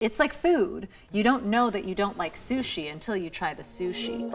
It's like food. You don't know that you don't like sushi until you try the sushi.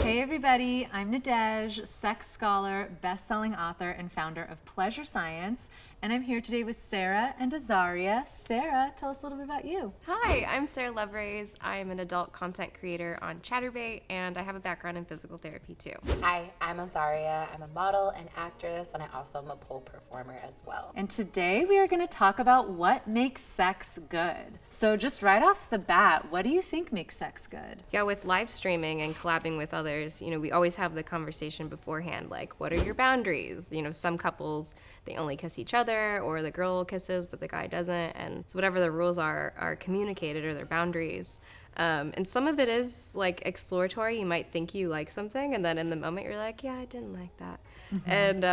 Hey everybody, I'm Nadége, sex scholar, best-selling author, and founder of Pleasure Science, and I'm here today with Sara and Azaria. Sara, tell us a little bit about you. Hi, I'm Sara Loverays. I'm an adult content creator on Chatterbait, and I have a background in physical therapy too. Hi, I'm Azaria. I'm a model and actress, and I also am a pole performer as well. And today we are going to talk about what makes sex good. So just right off the bat, what do you think makes sex good? Yeah, with live streaming and collabing with others, we always have the conversation beforehand, like, what are your boundaries? Some couples, they only kiss each other, or the girl kisses but the guy doesn't, and so whatever the rules are communicated, or their boundaries. And some of it is like exploratory. You might think you like something, and then in the moment you're like, yeah, I didn't like that. Mm-hmm. And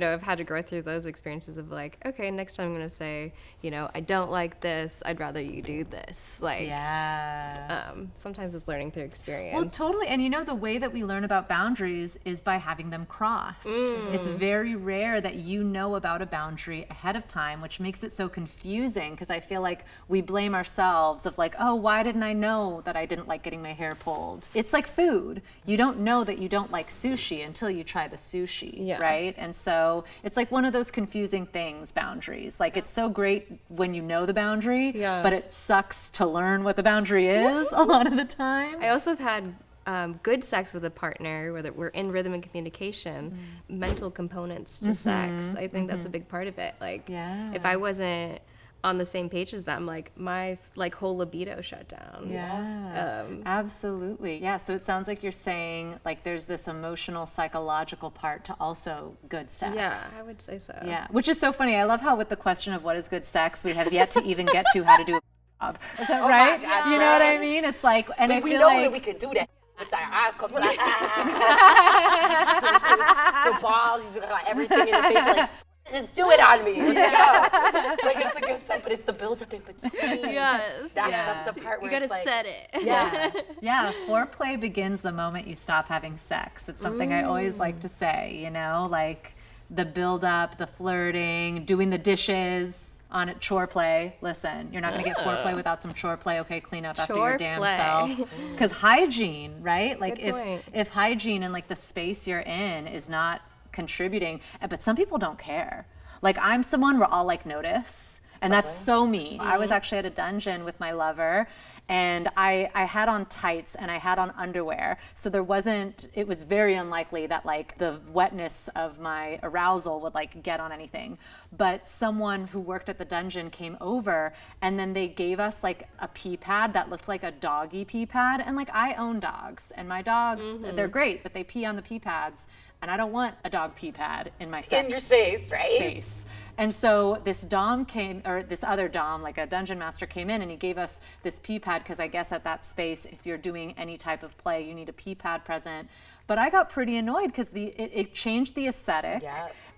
I've had to go through those experiences of like, okay, next time I'm gonna say, I don't like this, I'd rather you do this. Like, yeah. Sometimes it's learning through experience. Well, totally. And the way that we learn about boundaries is by having them crossed. It's very rare that you know about a boundary ahead of time, which makes it so confusing, because I feel like we blame ourselves of like, oh, why didn't I know that I didn't like getting my hair pulled? It's like food. You don't know that you don't like sushi until you try the sushi, right? And so it's like one of those confusing things, boundaries. Like, it's so great when you know the boundary, but it sucks to learn what the boundary is a lot of the time. I also have had good sex with a partner, where we're in rhythm and communication, mental components to sex. I think that's a big part of it. Like, if I wasn't on the same page as them, like, my whole libido shut down. Absolutely. So it sounds like you're saying like there's this emotional, psychological part to also good sex. Yeah, I would say so. Which is so funny. I love how with the question of what is good sex, we have yet to even get to how to do a job. Is that right? God, you know what I mean? It's like, and I we feel know like that we could do that with our eyes closed. We're like, the balls, you got everything in the face. You're like, let's do it on me. Let's go. Like, it's a good stuff, but it's the build up in between. Yes. That's the part where you gotta it's like, set it. Foreplay begins the moment you stop having sex. It's something I always like to say, like the build up, the flirting, doing the dishes on it, chore play. Listen, you're not gonna get foreplay without some chore play. Okay, clean up after your damn self. Because hygiene, right? Like, if hygiene and like the space you're in is not contributing, but some people don't care. Like, I'm someone where I'll like notice, and that's so me. I was actually at a dungeon with my lover, and I had on tights and I had on underwear, so it was very unlikely that like the wetness of my arousal would like get on anything. But someone who worked at the dungeon came over, and then they gave us like a pee pad that looked like a doggy pee pad, and like, I own dogs, and my dogs, they're great, but they pee on the pee pads, and I don't want a dog pee pad in my sex in your space, right? Space. And so this other dom, like a dungeon master, came in and he gave us this pee pad, because I guess at that space, if you're doing any type of play, you need a pee pad present. But I got pretty annoyed because it changed the aesthetic.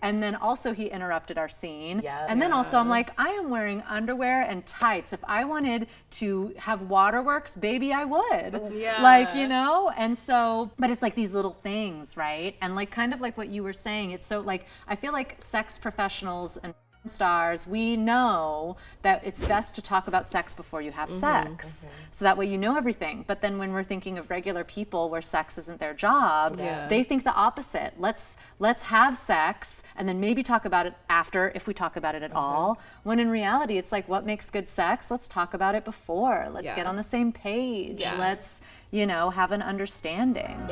And then also he interrupted our scene. And then also I'm like, I am wearing underwear and tights. If I wanted to have waterworks, baby, I would. Like, and so, but it's like these little things, right? And like, kind of like what you were saying, it's so like, I feel like sex professionals and stars, we know that it's best to talk about sex before you have sex, so that way you know everything. But then when we're thinking of regular people where sex isn't their job, they think the opposite. Let's have sex and then maybe talk about it after, if we talk about it at all, when in reality it's like, what makes good sex? Let's talk about it before. Let's get on the same page. Let's have an understanding.